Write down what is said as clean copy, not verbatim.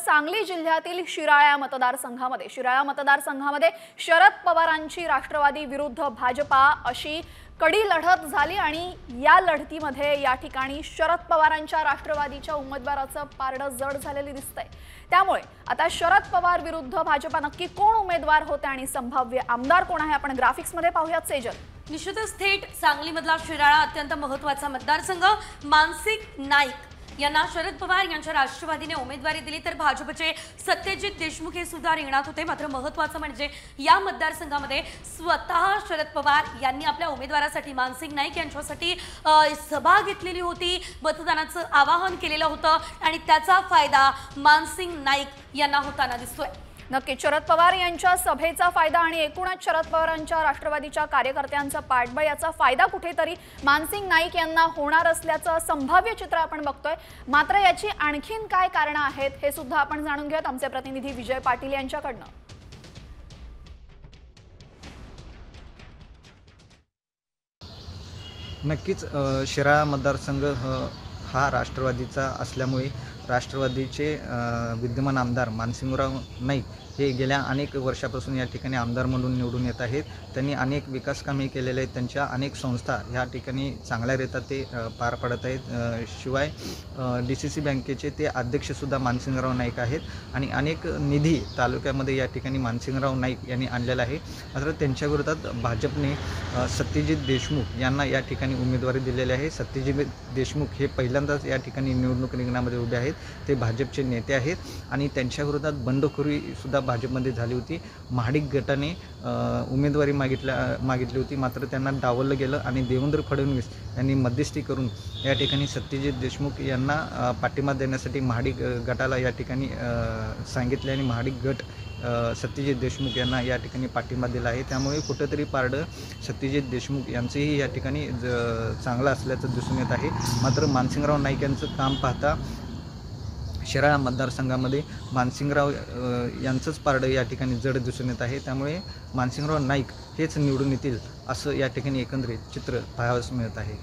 सांगली जिल्ह्यातील शिराळा मतदारसंघामध्ये शरद पवारांची राष्ट्रवादी विरुद्ध भाजपा अशी कडी लढत झाली आणि या लढतीमध्ये या ठिकाणी शरद पवारांच्या राष्ट्रवादीच्या उमेदवाराचं पारडं जड झालेले दिसतंय। त्यामुळे आता शरद पवार विरुद्ध भाजपा नक्की कोण उमेदवार होते आणि संभाव्य आमदार कोण आहे आपण ग्राफिक्स मध्ये पाहूयात सेजल। निश्चितच थेट सांगलीमधला शिराळा अत्यंत महत्त्वाचा मतदारसंघ। मानसिंग नाईक यांना शरद पवार यांच्या राष्ट्रवादीने उमेदवारी दिली तर भाजपचे सत्यजित देशमुख हे सुद्धा रिंगणात होते। मात्र महत्त्वाचं म्हणजे या मतदारसंघामध्ये स्वतः शरद पवार यांनी आपल्या उमेदवारासाठी मानसिंग नाईक यांच्यासाठी सभा घेतलेली होती, मतदानाचं आवाहन केलेलं होतं आणि त्याचा फायदा मानसिंग नाईक यांना होताना दिसतोय। नक्कीच शरद पवार यांच्या सभेचा फायदा आणि एकूणच शरद पवारांच्या राष्ट्रवादीच्या कार्यकर्त्यांचा पाठबळ याचा फायदा कुठेतरी मानसिंग नाईक यांना होणार असल्याचं संभाव्य चित्र आपण बघतोय। मात्र याची आणखीन काय कारणं आहेत हे सुद्धा आपण जाणून घेऊयात आमचे प्रतिनिधी विजय पाटील यांच्याकडनं। नक्कीच शिराळा मतदारसंघ हा राष्ट्रवादीचा असल्यामुळे राष्ट्रवादीचे विद्यमान आमदार मानसिंगराव नाईक हे गेल्या अनेक वर्षापासून या ठिकाणी आमदार म्हणून निवडून येत आहेत। त्यांनी अनेक विकास कामे केलेले आहेत, त्यांच्या अनेक संस्था या ठिकाणी चांगल्यारीत्या ते पार पाडत आहेत। शिवाय DCC बँकेचे ते अध्यक्षसुद्धा मानसिंगराव नाईक आहेत आणि अनेक निधी तालुक्यामध्ये या ठिकाणी मानसिंगराव नाईक यांनी आणलेला आहे। मात्र त्यांच्या विरोधात भाजपने सत्यजित देशमुख यांना या ठिकाणी उमेदवारी दिलेली आहे। सत्यजित देशमुख हे पहिल्यांदाच या ठिकाणी निवडणूक रिंगणामध्ये उभे आहेत, ते भाजपचे नेते आहेत आणि त्यांच्या विरोधात बंडखोरीसुद्धा भाजपमध्ये झाली होती। महाडिक गटाने उमेदवारी मागितली होती, मात्र त्यांना डावललं गेलं आणि देवेंद्र फडणवीस यांनी मध्यस्थी करून या ठिकाणी सत्यजित देशमुख यांना पाठिंबा देण्यासाठी महाडिक गटाला या ठिकाणी सांगितले आणि महाडिक गट सत्यजित देशमुख यांना या ठिकाणी पाठिंबा दिला आहे। त्यामुळे कुठेतरी पारडं सत्यजित देशमुख यांचंही या ठिकाणी चांगलं असल्याचं दिसून येत आहे। मात्र मानसिंगराव नाईक यांचं काम पाहता शिराळा मतदारसंघामध्ये मानसिंगराव यांचंच पारडं या ठिकाणी जड दिसून येत आहे। त्यामुळे मानसिंगराव नाईक हेच निवडून येतील असं या ठिकाणी एकंदरीत चित्र पाहावयास मिळत आहे।